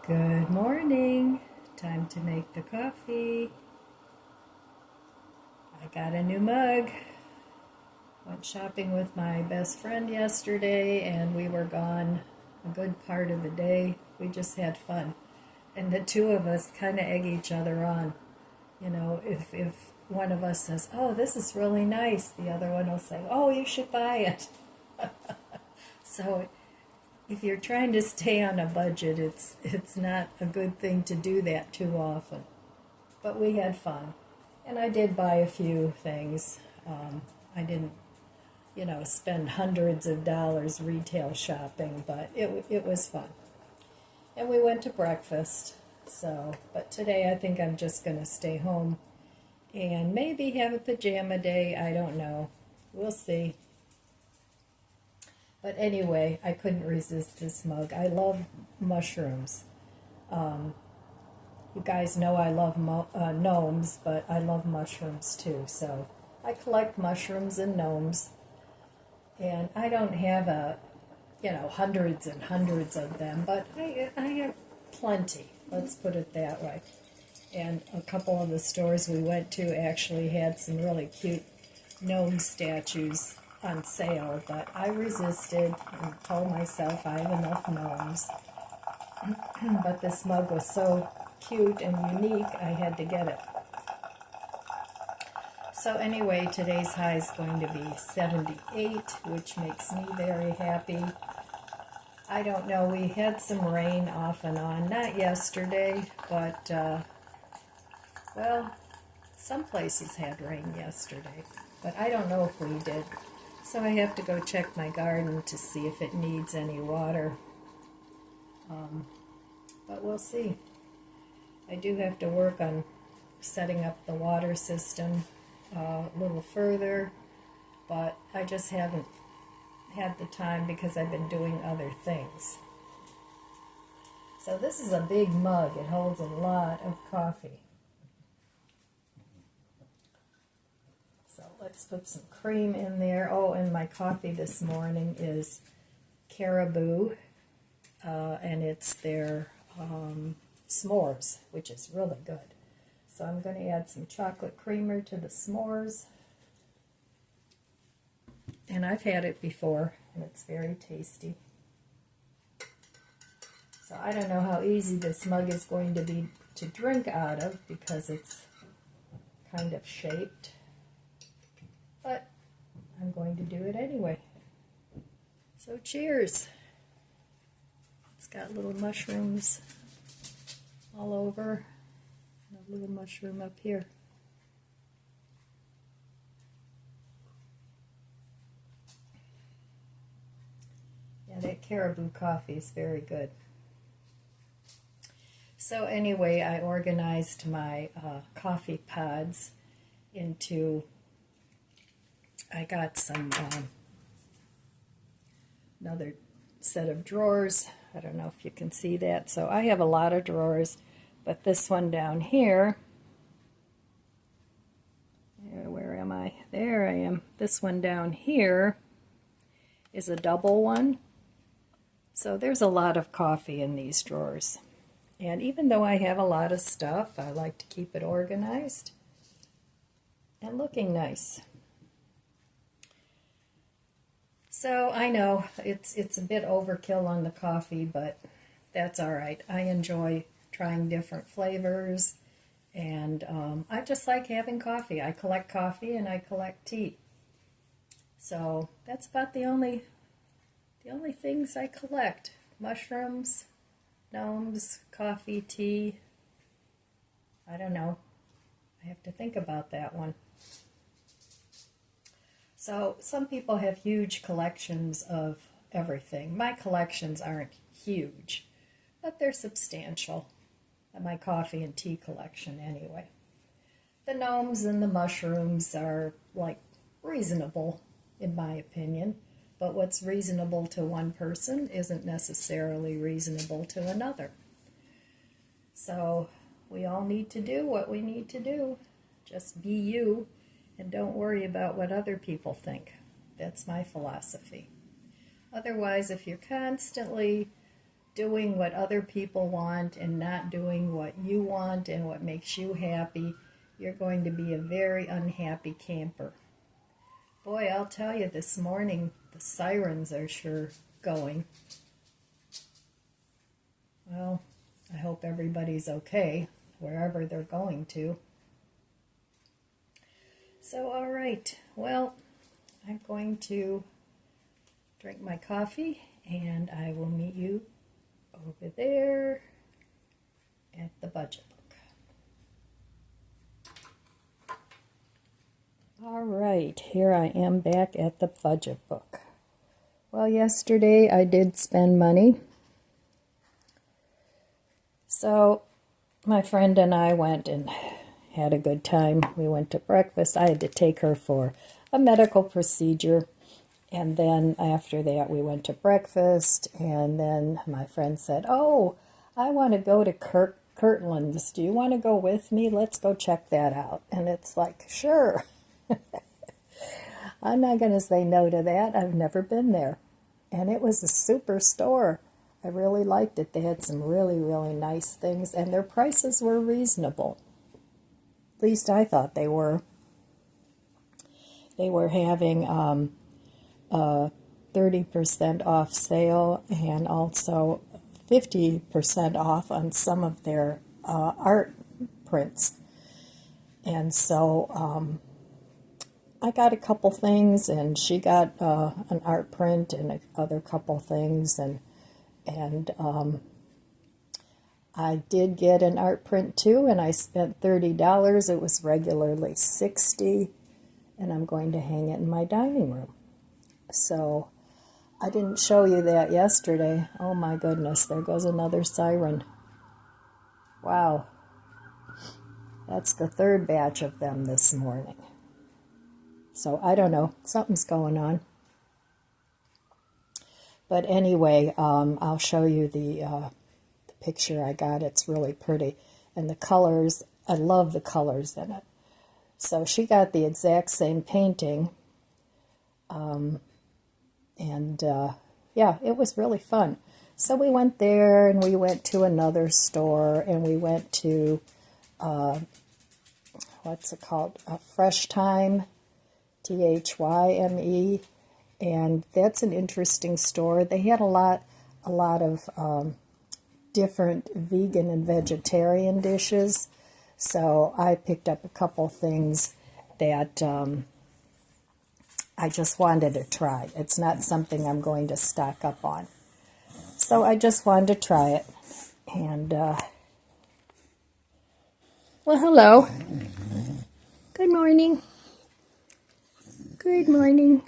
Good morning. Time to make the coffee. I got a new mug. Went shopping with my best friend yesterday and we were gone a good part of the day. We just had fun. And the two of us kind of egg each other on. You know, if one of us says, "Oh, this is really nice," the other one will say, "Oh, you should buy it." So if you're trying to stay on a budget, it's not a good thing to do that too often. But we had fun, and I did buy a few things. I didn't, spend hundreds of dollars retail shopping, but it was fun. And we went to breakfast. So, but today I think I'm just going to stay home and maybe have a pajama day. I don't know. We'll see. But anyway, I couldn't resist this mug. I love mushrooms. You guys know I love gnomes, but I love mushrooms too. So I collect mushrooms and gnomes. And I don't have hundreds and hundreds of them, but I have plenty. Let's put it that way. And a couple of the stores we went to actually had some really cute gnome statues on sale, but I resisted and told myself I have enough gnomes. But this mug was so cute and unique, I had to get it. So anyway, today's high is going to be 78, which makes me very happy. I don't know, we had some rain off and on, not yesterday, but, some places had rain yesterday, but I don't know if we did. So I have to go check my garden to see if it needs any water. But we'll see. I do have to work on setting up the water system a little further, but I just haven't had the time because I've been doing other things. So this is a big mug. It holds a lot of coffee. So let's put some cream in there. Oh, and my coffee this morning is Caribou, and it's their s'mores, which is really good. So I'm going to add some chocolate creamer to the s'mores. And I've had it before, and it's very tasty. So I don't know how easy this mug is going to be to drink out of because it's kind of shaped. But I'm going to do it anyway. So cheers. It's got little mushrooms all over, and a little mushroom up here. Yeah, that Caribou coffee is very good. So anyway, I organized my coffee pods into, I got some, another set of drawers. I don't know if you can see that. So I have a lot of drawers, but this one down here, where am I? There I am. This one down here is a double one. So there's a lot of coffee in these drawers. And even though I have a lot of stuff, I like to keep it organized and looking nice. So I know it's a bit overkill on the coffee, but that's all right. I enjoy trying different flavors, and I just like having coffee. I collect coffee and I collect tea. So that's about the only things I collect: mushrooms, gnomes, coffee, tea. I don't know. I have to think about that one. So some people have huge collections of everything. My collections aren't huge, but they're substantial. My coffee and tea collection anyway. The gnomes and the mushrooms are like reasonable in my opinion, but what's reasonable to one person isn't necessarily reasonable to another. So we all need to do what we need to do. Just be you. And don't worry about what other people think. That's my philosophy. Otherwise, if you're constantly doing what other people want and not doing what you want and what makes you happy, you're going to be a very unhappy camper. Boy, I'll tell you, this morning the sirens are sure going. Well, I hope everybody's okay wherever they're going to. So, all right, well, I'm going to drink my coffee and I will meet you over there at the budget book. All right, here I am back at the budget book. Well, yesterday I did spend money. So my friend and I went and had a good time. We went to breakfast. I had to take her for a medical procedure. And then after that, we went to breakfast. And then my friend said, oh, I want to go to Kirtland's. Do you want to go with me? Let's go check that out. And it's like, sure. I'm not going to say no to that. I've never been there. And it was a super store. I really liked it. They had some really, really nice things, and their prices were reasonable. At least I thought they were. They were having a 30% off sale and also 50% off on some of their art prints. And so I got a couple things, and she got an art print and other couple things, and I did get an art print too, and I spent $30. It was regularly $60, and I'm going to hang it in my dining room. So I didn't show you that yesterday. Oh my goodness, there goes another siren. Wow. That's the third batch of them this morning. So I don't know, something's going on. But anyway, I'll show you the picture I got. It's really pretty. And the colors, I love the colors in it. So she got the exact same painting. Yeah, it was really fun. So we went there, and we went to another store, and we went to, what's it called? Fresh Time, Thyme. And that's an interesting store. They had a lot of different vegan and vegetarian dishes. So I picked up a couple things that I just wanted to try. It's not something I'm going to stock up on. So I just wanted to try it. And, well, hello. Good morning. Good morning.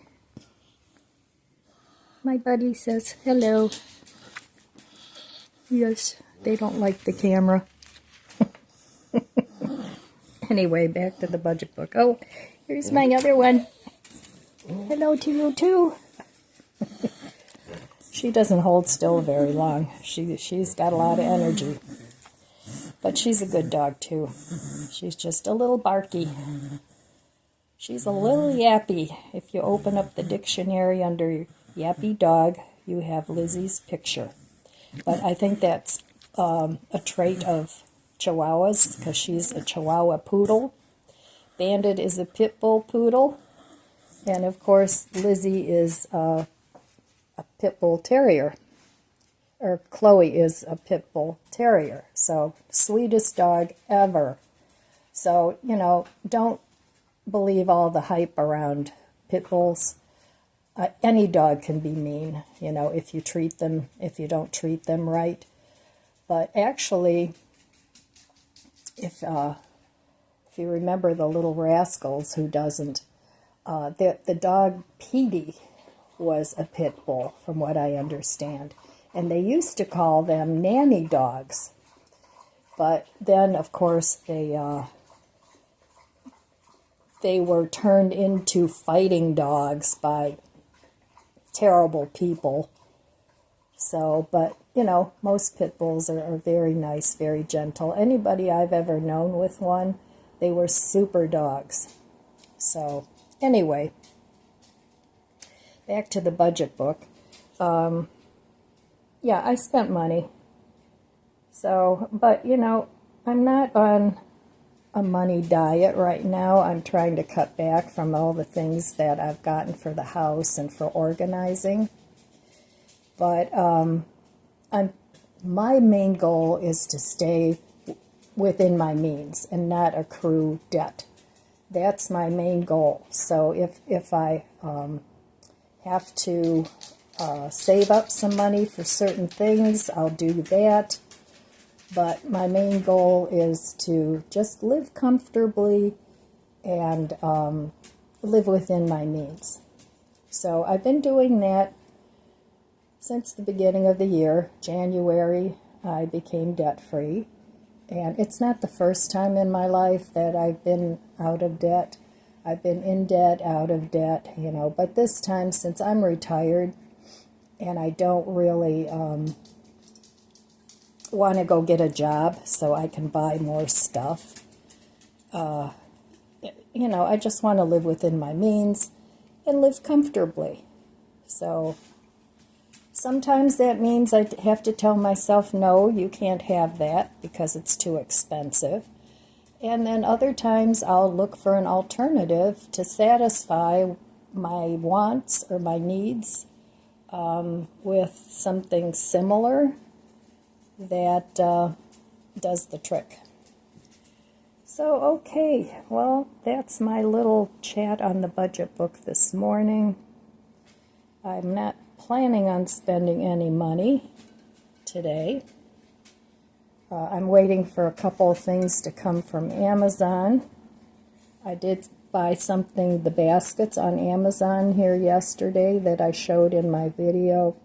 My buddy says hello. Yes, they don't like the camera. Anyway, back to the budget book. Oh, here's my other one. Hello to you too. She doesn't hold still very long. She's got a lot of energy. But she's a good dog too. She's just a little barky. She's a little yappy. If you open up the dictionary under yappy dog, you have Lizzie's picture. But I think that's a trait of Chihuahuas, because she's a Chihuahua poodle. Bandit is a pit bull poodle. And of course, Lizzie is a pit bull terrier. Or Chloe is a pit bull terrier. So, sweetest dog ever. So, you know, don't believe all the hype around pit bulls. Any dog can be mean, you know, if you don't treat them right. But actually, if you remember the Little Rascals, who doesn't, the dog Petey was a pit bull, from what I understand. And they used to call them nanny dogs. But then, of course, they were turned into fighting dogs by terrible people. So, but, you know, most pit bulls are very nice, very gentle. Anybody I've ever known with one, they were super dogs. So, anyway, back to the budget book. yeah, I spent money. So, but I'm not on a money diet right now. I'm trying to cut back from all the things that I've gotten for the house and for organizing. But my main goal is to stay within my means and not accrue debt. That's my main goal. So if I have to save up some money for certain things, I'll do that. But my main goal is to just live comfortably and live within my means. So I've been doing that since the beginning of the year. January, I became debt-free. And it's not the first time in my life that I've been out of debt. I've been in debt, out of debt, but this time, since I'm retired and I don't really want to go get a job so I can buy more stuff, I just want to live within my means and live comfortably. So sometimes that means I have to tell myself, no, you can't have that because it's too expensive. And then other times I'll look for an alternative to satisfy my wants or my needs with something similar that does the trick. So, okay, well, that's my little chat on the budget book this morning. I'm not planning on spending any money today. I'm waiting for a couple of things to come from Amazon. I did buy something, the baskets on Amazon here yesterday that I showed in my video,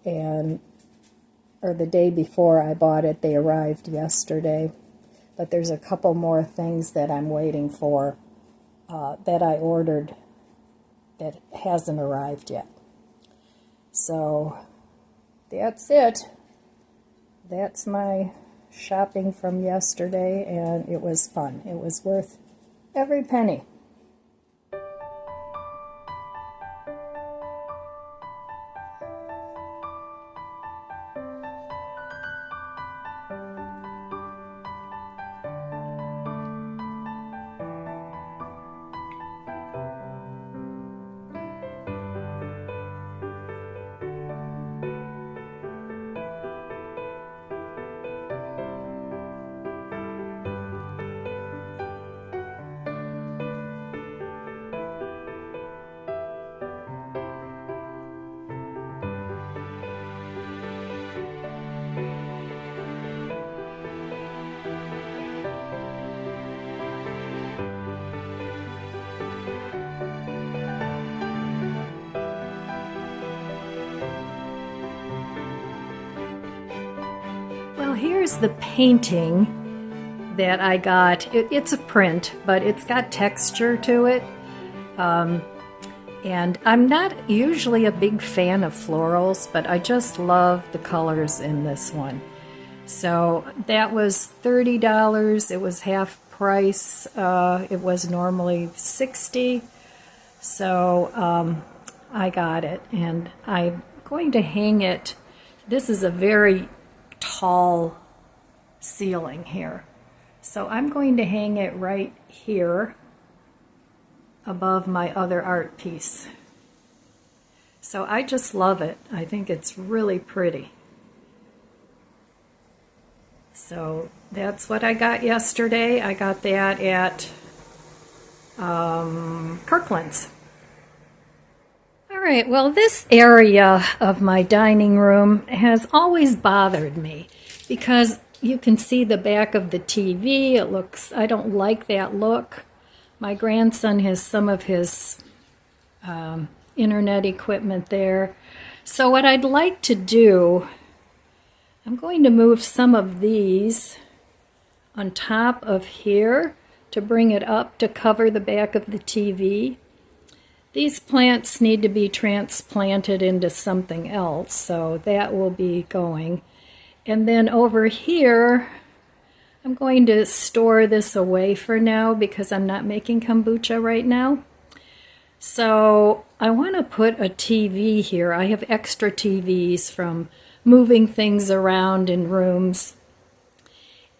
or the day before I bought it. They arrived yesterday. But there's a couple more things that I'm waiting for that I ordered that hasn't arrived yet. So that's it. That's my shopping from yesterday, and it was fun. It was worth every penny. Well, here's the painting that I got. It's a print, but it's got texture to it. And I'm not usually a big fan of florals, but I just love the colors in this one. So that was $30. It was half price. It was normally $60. So I got it, and I'm going to hang it. This is a very tall ceiling here. So I'm going to hang it right here above my other art piece. So I just love it. I think it's really pretty. So that's what I got yesterday. I got that at Kirkland's. All right, well, this area of my dining room has always bothered me because you can see the back of the TV. I don't like that look. My grandson has some of his internet equipment there. So what I'd like to do, I'm going to move some of these on top of here to bring it up to cover the back of the TV. These plants need to be transplanted into something else, so that will be going. And then over here, I'm going to store this away for now because I'm not making kombucha right now. So I want to put a TV here. I have extra TVs from moving things around in rooms.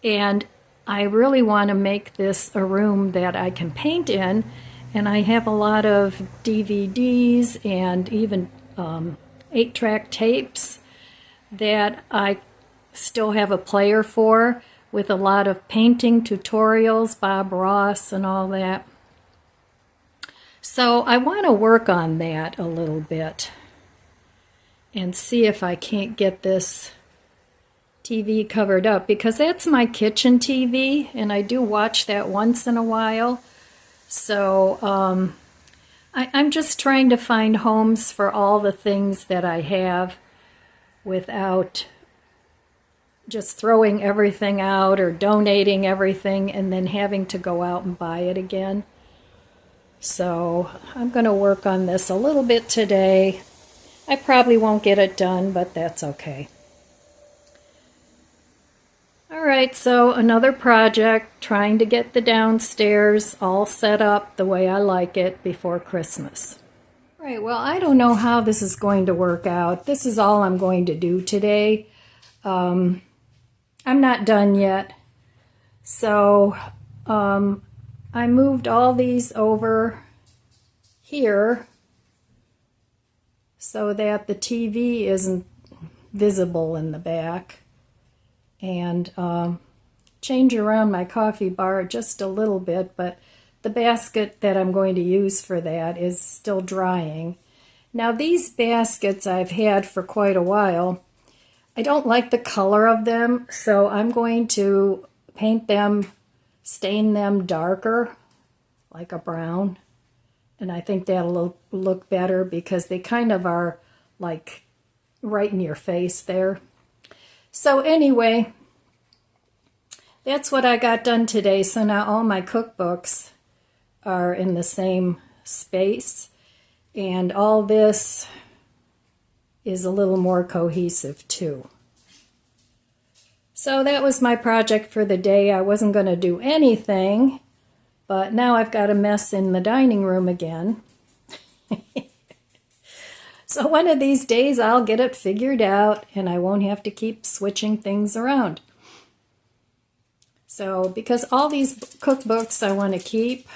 And I really want to make this a room that I can paint in, and I have a lot of DVDs and even 8-track tapes that I still have a player for, with a lot of painting tutorials, Bob Ross and all that. So I want to work on that a little bit and see if I can't get this TV covered up, because that's my kitchen TV and I do watch that once in a while. So I'm just trying to find homes for all the things that I have without just throwing everything out or donating everything and then having to go out and buy it again. So I'm going to work on this a little bit today. I probably won't get it done, but that's okay. Alright, so another project, trying to get the downstairs all set up the way I like it before Christmas. Right, well, I don't know how this is going to work out. This is all I'm going to do today. I'm not done yet. So I moved all these over here so that the TV isn't visible in the back. And change around my coffee bar just a little bit, but the basket that I'm going to use for that is still drying. Now these baskets I've had for quite a while. I don't like the color of them, so I'm going to paint them, stain them darker, like a brown. And I think that'll look better because they kind of are like right in your face there. So anyway, that's what I got done today. So now all my cookbooks are in the same space, and all this is a little more cohesive too. So that was my project for the day. I wasn't going to do anything, but now I've got a mess in the dining room again. So one of these days I'll get it figured out and I won't have to keep switching things around. So because all these cookbooks I want to keep,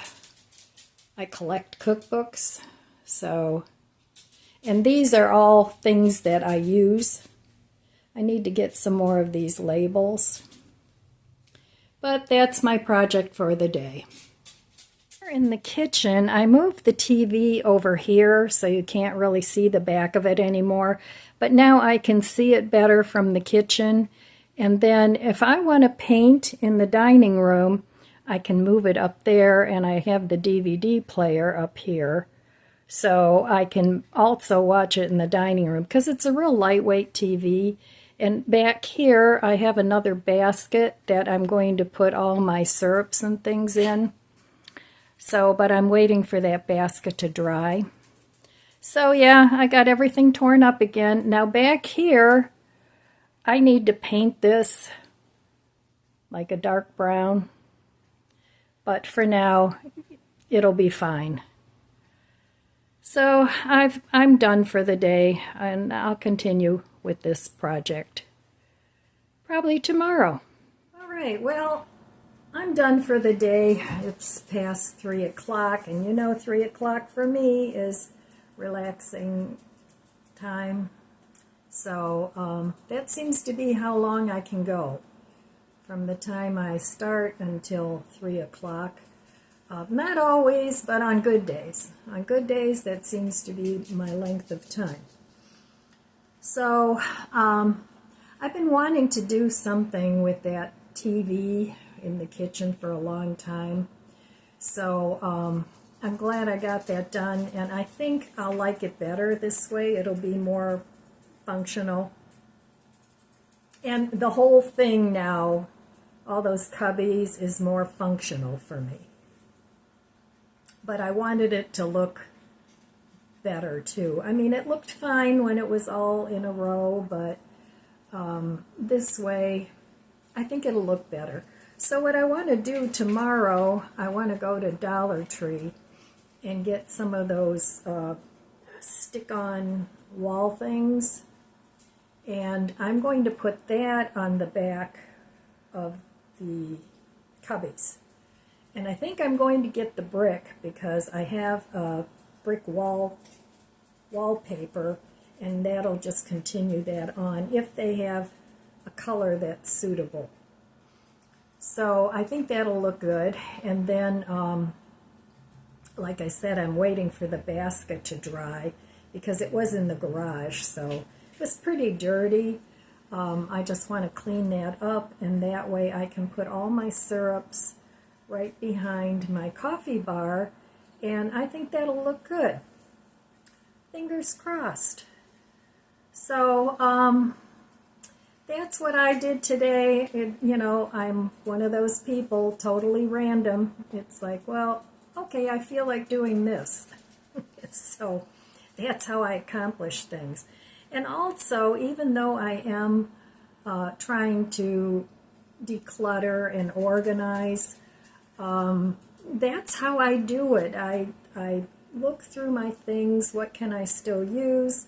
I collect cookbooks. So, and these are all things that I use. I need to get some more of these labels. But that's my project for the day. In the kitchen, I moved the TV over here so you can't really see the back of it anymore, but now I can see it better from the kitchen. And then if I want to paint in the dining room, I can move it up there, and I have the DVD player up here, so I can also watch it in the dining room because it's a real lightweight TV. And back here I have another basket that I'm going to put all my syrups and things in. So, but I'm waiting for that basket to dry. So yeah, I got everything torn up again. Now back here, I need to paint this like a dark brown. But for now, it'll be fine. So I'm done for the day, and I'll continue with this project probably tomorrow. All right, well, I'm done for the day. It's past 3 o'clock, and you know 3 o'clock for me is relaxing time. So that seems to be how long I can go, from the time I start until 3 o'clock. Not always, but on good days. On good days, that seems to be my length of time. So I've been wanting to do something with that TV in the kitchen for a long time. So I'm glad I got that done, and I think I'll like it better this way. It'll be more functional. And the whole thing now, all those cubbies, is more functional for me. But I wanted it to look better too. I mean, it looked fine when it was all in a row, but this way I think it'll look better. So what I want to do tomorrow, I want to go to Dollar Tree and get some of those stick-on wall things And I'm going to put that on the back of the cubbies. And I think I'm going to get the brick because I have a brick wallpaper, and that'll just continue that on if they have a color that's suitable. So I think that'll look good. And then, like I said, I'm waiting for the basket to dry because it was in the garage, so it was pretty dirty. I just want to clean that up, and that way I can put all my syrups right behind my coffee bar, and I think that'll look good. Fingers crossed. So that's what I did today. I'm one of those people, totally random. It's like, well, okay, I feel like doing this. So that's how I accomplish things. And also, even though I am trying to declutter and organize, that's how I do it. I look through my things. What can I still use?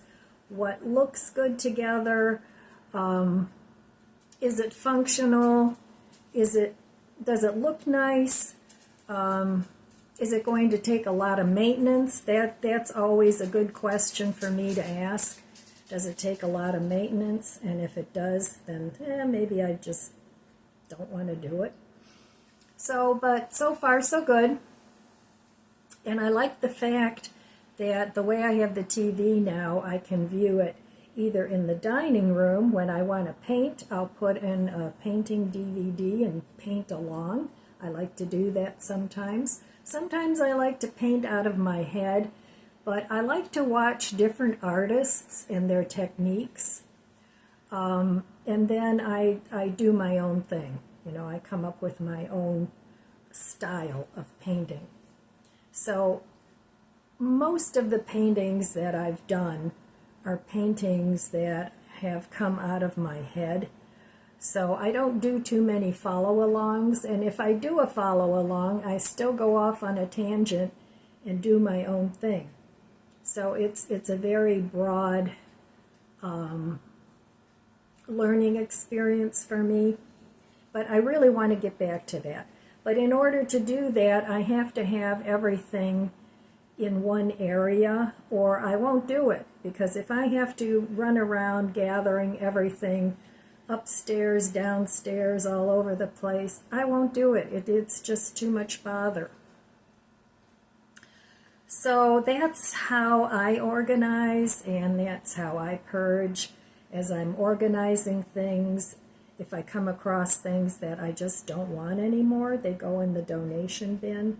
What looks good together? Is it functional? Does it look nice? Is it going to take a lot of maintenance? That's always a good question for me to ask. Does it take a lot of maintenance? And if it does, then maybe I just don't want to do it. But so far so good. And I like the fact that the way I have the TV now, I can view it either in the dining room. When I want to paint, I'll put in a painting DVD and paint along. I like to do that sometimes. Sometimes I like to paint out of my head, but I like to watch different artists and their techniques. And then I do my own thing. I come up with my own style of painting. So most of the paintings that I've done are paintings that have come out of my head. So I don't do too many follow-alongs, and if I do a follow-along, I still go off on a tangent and do my own thing. So it's a very broad learning experience for me, but I really want to get back to that. But in order to do that, I have to have everything in one area, or I won't do it, because if I have to run around gathering everything upstairs, downstairs, all over the place, I won't do it. It's just too much bother. So that's how I organize, and that's how I purge. As I'm organizing things, if I come across things that I just don't want anymore, they go in the donation bin.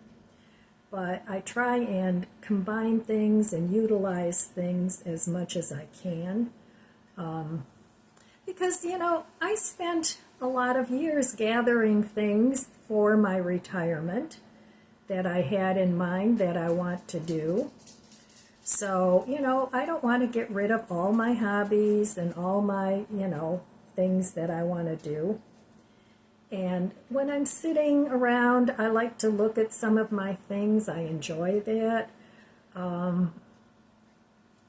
But I try and combine things and utilize things as much as I can. Because, I spent a lot of years gathering things for my retirement that I had in mind that I want to do. So, I don't want to get rid of all my hobbies and all my, things that I want to do. And when I'm sitting around, I like to look at some of my things. I enjoy that.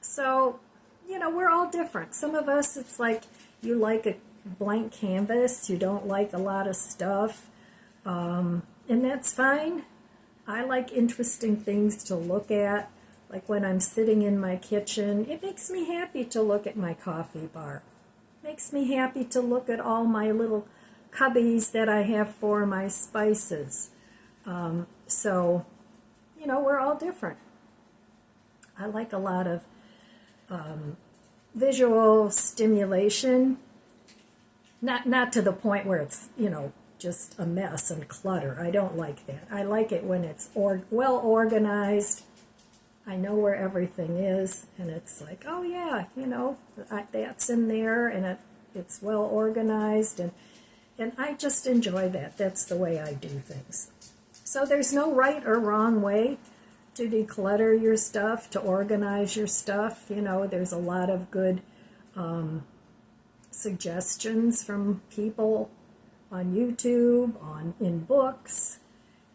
So, we're all different. Some of us, it's like you like a blank canvas. You don't like a lot of stuff. And that's fine. I like interesting things to look at. Like when I'm sitting in my kitchen, it makes me happy to look at my coffee bar. It makes me happy to look at all my little cubbies that I have for my spices. So, we're all different. I like a lot of visual stimulation, not to the point where it's, just a mess and clutter. I don't like that. I like it when it's well organized. I know where everything is, and it's like, oh yeah, that's in there, and it's well organized, and I just enjoy that. That's the way I do things. So there's no right or wrong way to declutter your stuff, to organize your stuff. There's a lot of good suggestions from people on YouTube, in books.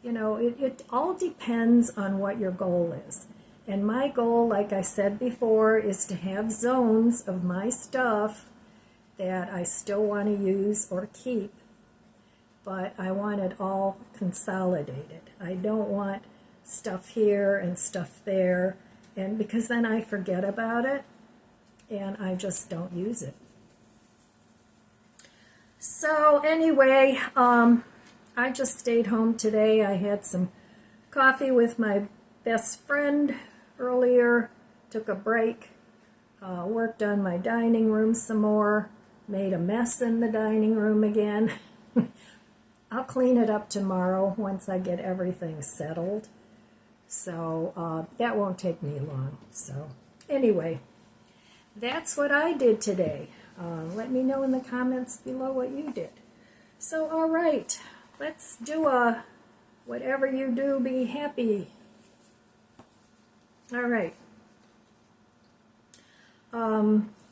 It all depends on what your goal is. And my goal, like I said before, is to have zones of my stuff that I still want to use or keep, but I want it all consolidated. I don't want stuff here and stuff there, and because then I forget about it and I just don't use it. So anyway, I just stayed home today. I had some coffee with my best friend earlier, took a break, worked on my dining room some more, made a mess in the dining room again. I'll clean it up tomorrow once I get everything settled. So that won't take me long. So anyway, that's what I did today. Let me know in the comments below what you did. So all right, let's do a whatever you do, be happy. All right.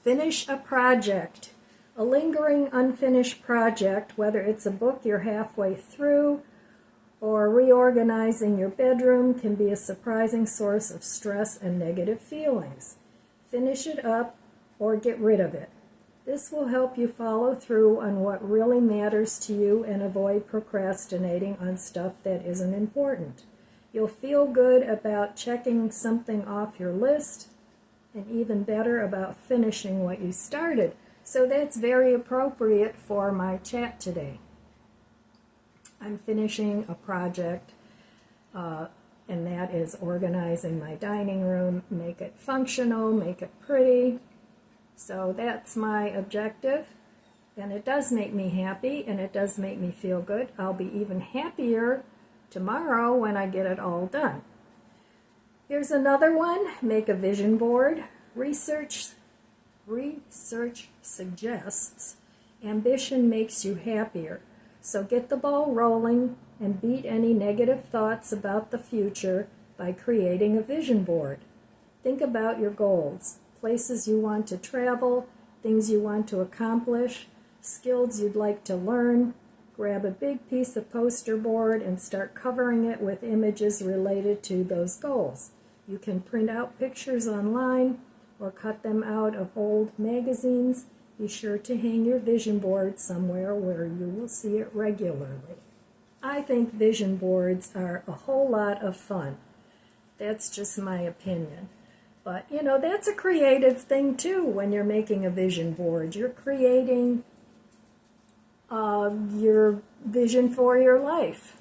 Finish a project. A lingering unfinished project, whether it's a book you're halfway through or reorganizing your bedroom, can be a surprising source of stress and negative feelings. Finish it up or get rid of it. This will help you follow through on what really matters to you and avoid procrastinating on stuff that isn't important. You'll feel good about checking something off your list and even better about finishing what you started. So that's very appropriate for my chat today. I'm finishing a project, and that is organizing my dining room, make it functional, make it pretty. So that's my objective, and it does make me happy, and it does make me feel good. I'll be even happier tomorrow when I get it all done. Here's another one, make a vision board. Research suggests ambition makes you happier. So get the ball rolling and beat any negative thoughts about the future by creating a vision board. Think about your goals, places you want to travel, things you want to accomplish, skills you'd like to learn. Grab a big piece of poster board and start covering it with images related to those goals. You can print out pictures online or cut them out of old magazines. Be sure to hang your vision board somewhere where you will see it regularly. I think vision boards are a whole lot of fun. That's just my opinion. But, you know, that's a creative thing too when you're making a vision board. You're creating your vision for your life,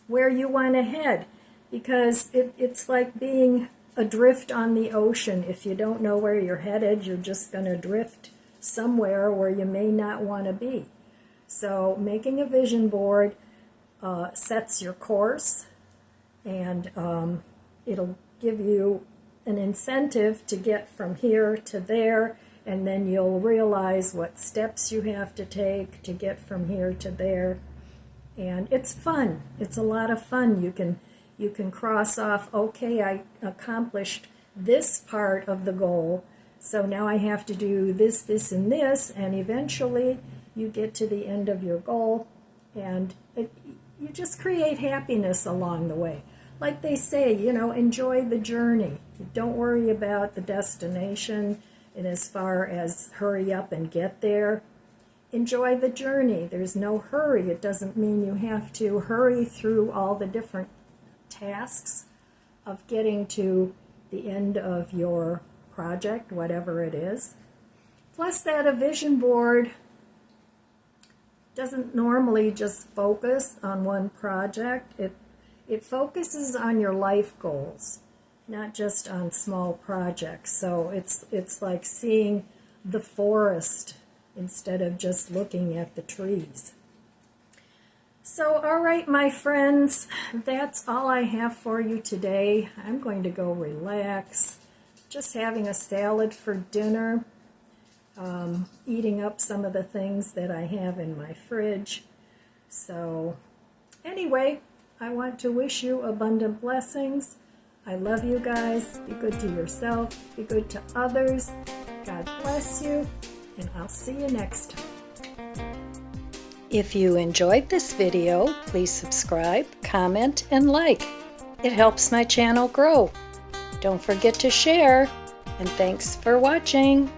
where you want to head, because it's like being adrift on the ocean. If you don't know where you're headed, you're just going to drift somewhere where you may not want to be. So making a vision board sets your course, and it'll give you an incentive to get from here to there, and then you'll realize what steps you have to take to get from here to there. And it's fun. It's a lot of fun. You can cross off, okay, I accomplished this part of the goal, so now I have to do this, this, and this, and eventually you get to the end of your goal, and you just create happiness along the way. Like they say, you know, enjoy the journey. Don't worry about the destination, and as far as hurry up and get there. Enjoy the journey. There's no hurry. It doesn't mean you have to hurry through all the different tasks of getting to the end of your project, whatever it is. Plus that a vision board doesn't normally just focus on one project. It focuses on your life goals, not just on small projects. So it's like seeing the forest instead of just looking at the trees. So, all right, my friends, that's all I have for you today. I'm going to go relax, just having a salad for dinner, eating up some of the things that I have in my fridge. So, anyway, I want to wish you abundant blessings. I love you guys. Be good to yourself. Be good to others. God bless you, and I'll see you next time. If you enjoyed this video, please subscribe, comment, and like. It helps my channel grow. Don't forget to share, and thanks for watching.